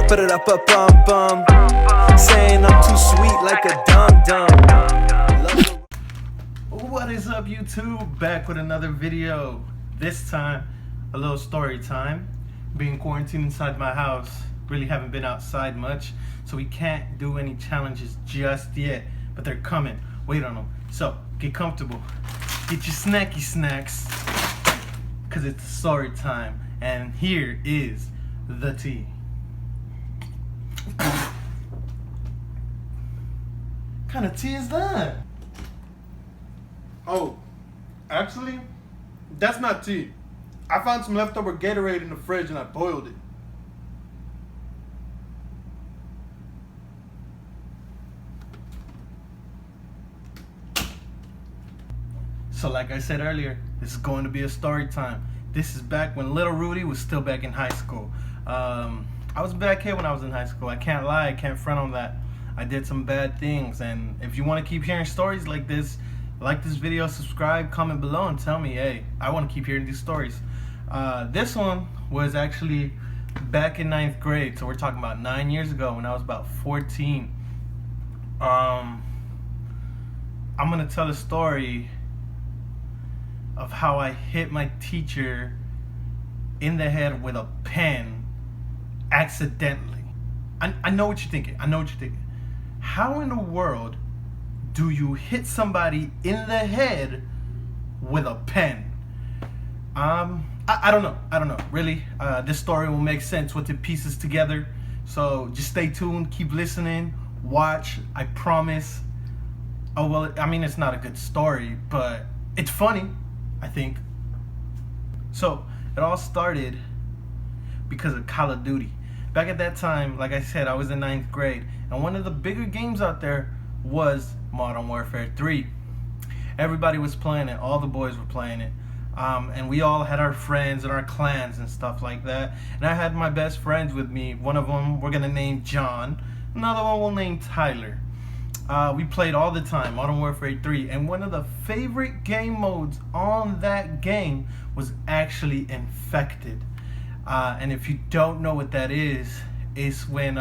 Put it up, bum bum. Saying I'm too sweet like a dum dum. What is up, YouTube? Back with another video. This time, a little story time. Being quarantined inside my house, really haven't been outside much, so we can't do any challenges just yet. But they're coming. Wait on them. So get comfortable. Get your snacky snacks, cause it's story time. And here is the tea. What kind of tea is that? Oh, actually, that's not tea. I found some leftover Gatorade in the fridge and I boiled it. So like I said earlier, this is going to be a story time. This is back when little Rudy was still back in high school. I was a bad kid when I was in high school. I can't lie, I can't front on that. I did some bad things, and if you want to keep hearing stories like this video, subscribe, comment below, and tell me, hey, I want to keep hearing these stories. This one was actually back in 9th grade, so we're talking about 9 years ago when I was about 14. I'm gonna tell a story of how I hit my teacher in the head with a pen accidentally. I know what you're thinking. How in the world do you hit somebody in the head with a pen? I don't know. Really, this story will make sense with the pieces together. So just stay tuned, keep listening, watch. I promise. Oh well, I mean, it's not a good story, but it's funny, I think. So it all started because of Call of Duty. Back at that time, like I said, I was in 9th grade, and one of the bigger games out there was Modern Warfare 3. Everybody was playing it, all the boys were playing it, and we all had our friends and our clans and stuff like that. And I had my best friends with me. One of them we're gonna name John, another one we'll name Tyler. We played all the time, Modern Warfare 3, and one of the favorite game modes on that game was actually Infected. And if you don't know what that is, it's when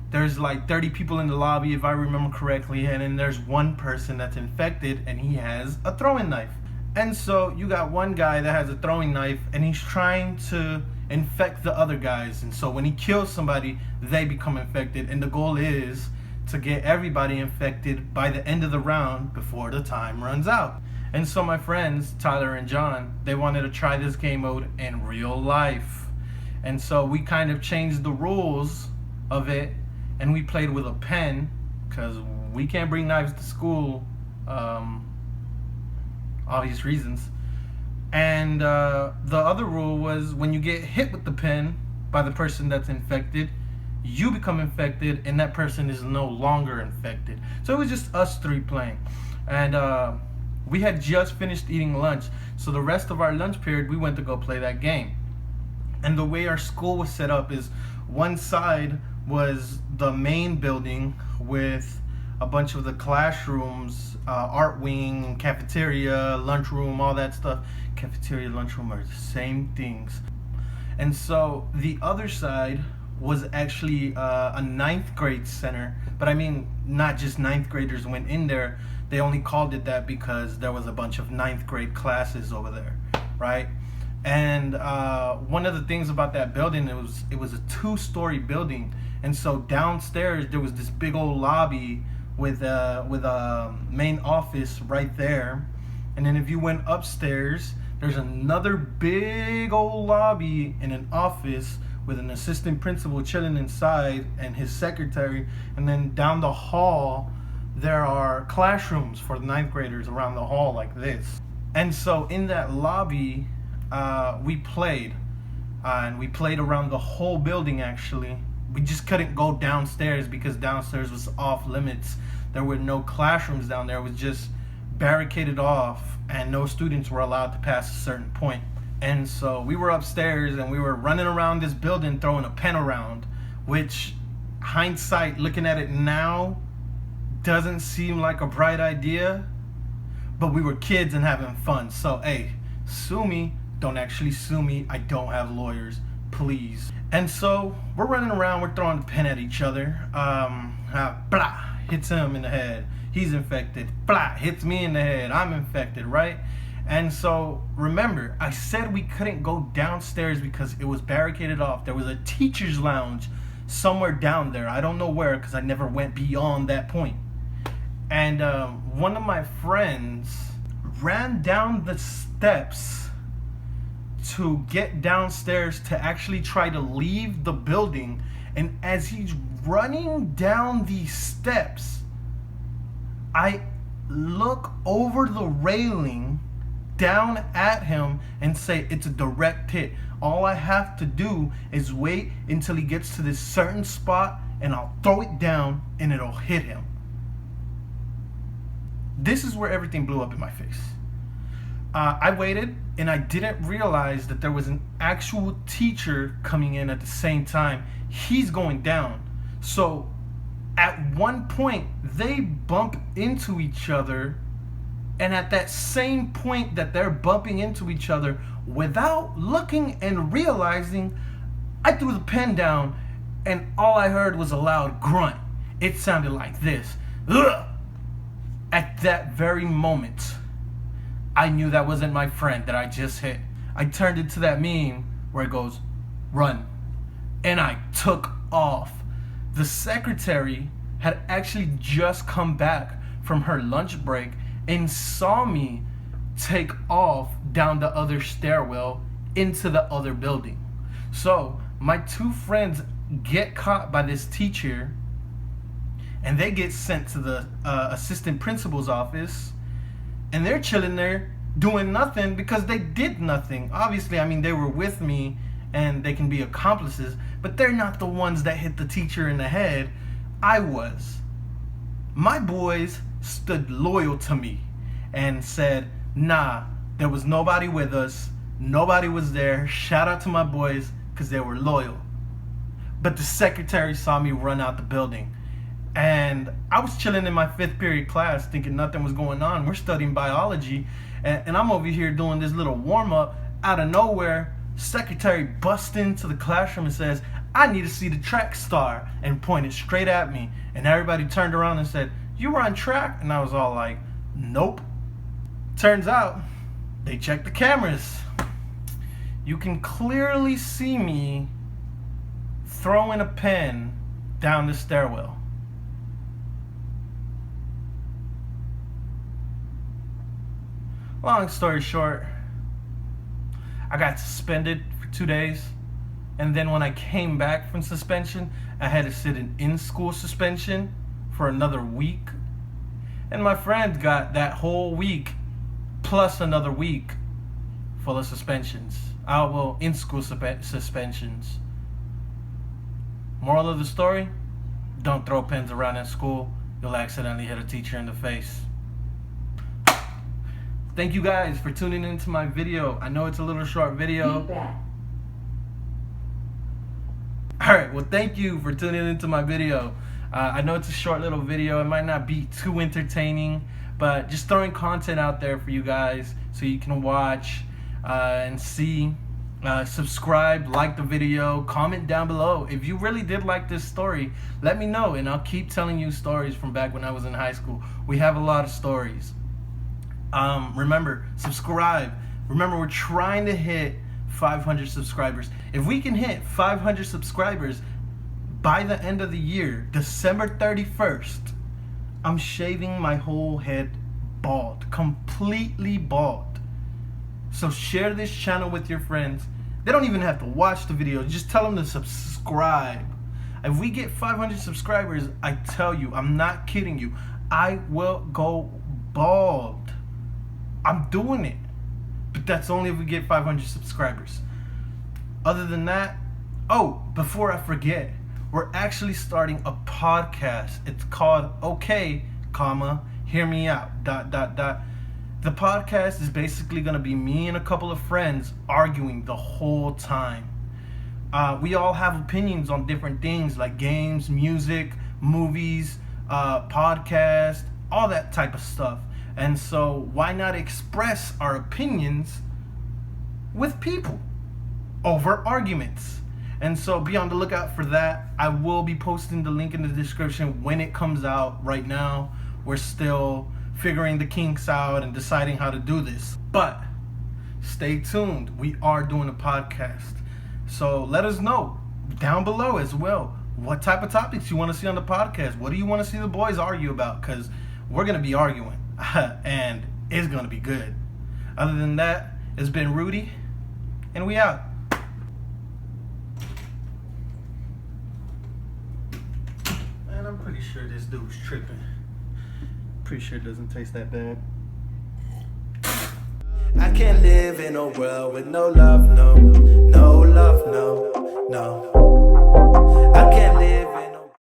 there's like 30 people in the lobby, if I remember correctly, and then there's one person that's infected and he has a throwing knife. And so you got one guy that has a throwing knife and he's trying to infect the other guys. And so when he kills somebody, they become infected, and the goal is to get everybody infected by the end of the round before the time runs out. And so my friends, Tyler and John, they wanted to try this game mode in real life. And so we kind of changed the rules of it, and we played with a pen, because we can't bring knives to school, obvious reasons. And the other rule was when you get hit with the pen by the person that's infected, you become infected and that person is no longer infected. So it was just us three playing. And we had just finished eating lunch, so the rest of our lunch period we went to go play that game. And the way our school was set up is one side was the main building with a bunch of the classrooms, art wing, cafeteria, lunchroom, all that stuff. Cafeteria, lunchroom are the same things. And so the other side was actually a 9th grade center, but I mean, not just 9th graders went in there. They only called it that because there was a bunch of 9th grade classes over there, right? And one of the things about that building, it was a 2-story building, and so downstairs there was this big old lobby with a main office right there, and then if you went upstairs, there's another big old lobby and an office with an assistant principal chilling inside and his secretary, and then down the hall there are classrooms for the 9th graders around the hall like this. And so in that lobby we played, and we played around the whole building. Actually, we just couldn't go downstairs because downstairs was off limits. There were no classrooms down there. It was just barricaded off, and no students were allowed to pass a certain point. And so we were upstairs and we were running around this building throwing a pen around, which hindsight, looking at it now, doesn't seem like a bright idea, but we were kids and having fun. So hey, sue me. Don't actually sue me. I don't have lawyers. please. And so we're running around, we're throwing the pen at each other. Blah, hits him in the head. He's infected. Blah, hits me in the head. I'm infected, right? And so remember, I said we couldn't go downstairs because it was barricaded off. There was a teacher's lounge somewhere down there. I don't know where because I never went beyond that point. And one of my friends ran down the steps to get downstairs to actually try to leave the building. And as he's running down these steps, I look over the railing down at him and say, it's a direct hit. All I have to do is wait until he gets to this certain spot and I'll throw it down and it'll hit him. This is where everything blew up in my face. I waited and I didn't realize that there was an actual teacher coming in at the same time. He's going down. So at one point they bump into each other, and at that same point that they're bumping into each other, without looking and realizing, I threw the pen down and all I heard was a loud grunt. It sounded like this. Ugh! At that very moment, I knew that wasn't my friend that I just hit. I turned it to that meme where it goes, run. And I took off. The secretary had actually just come back from her lunch break and saw me take off down the other stairwell into the other building. So my two friends get caught by this teacher and they get sent to the assistant principal's office, and they're chilling there doing nothing because they did nothing. Obviously, I mean, they were with me and they can be accomplices, but they're not the ones that hit the teacher in the head. I was. My boys stood loyal to me and said, nah, there was nobody with us. Nobody was there. Shout out to my boys because they were loyal. But the secretary saw me run out the building. And I was chilling in my 5th period class thinking nothing was going on. We're studying biology. And I'm over here doing this little warm-up. Out of nowhere, secretary busts into the classroom and says, I need to see the track star, and pointed straight at me. And everybody turned around and said, you run track? And I was all like, nope. Turns out, they checked the cameras. You can clearly see me throwing a pen down the stairwell. Long story short, I got suspended for 2 days, and then when I came back from suspension, I had to sit an in-school suspension for another week, and my friend got that whole week plus another week full of suspensions. In-school suspensions. Moral of the story, don't throw pens around at school. You'll accidentally hit a teacher in the face. Thank you guys for tuning into my video. I know it's a little short video. Alright, well, thank you for tuning into my video. I know it's a short little video. It might not be too entertaining, but just throwing content out there for you guys so you can watch and see. Subscribe, like the video, comment down below. If you really did like this story, let me know, and I'll keep telling you stories from back when I was in high school. We have a lot of stories. Remember, subscribe. Remember, we're trying to hit 500 subscribers. If we can hit 500 subscribers by the end of the year, December 31st, I'm shaving my whole head bald, completely bald. So share this channel with your friends. They don't even have to watch the video. Just tell them to subscribe. If we get 500 subscribers, I tell you, I'm not kidding you, I will go bald. I'm doing it. But that's only if we get 500 subscribers. Other than that, oh, before I forget, we're actually starting a podcast. It's called Okay, Hear Me Out, ... The podcast is basically going to be me and a couple of friends arguing the whole time. We all have opinions on different things like games, music, movies, podcasts, all that type of stuff. And so why not express our opinions with people? over arguments. And so be on the lookout for that. I will be posting the link in the description when it comes out. Right now, we're still figuring the kinks out and deciding how to do this. But stay tuned. We are doing a podcast. So let us know down below as well what type of topics you want to see on the podcast. What do you want to see the boys argue about? Because we're going to be arguing and it's going to be good. Other than that, it's been Rudy and we out. Man, I'm pretty sure this dude's tripping. Pretty sure it doesn't taste that bad. I can't live in a world with no love, no, no love, no, no. I can't live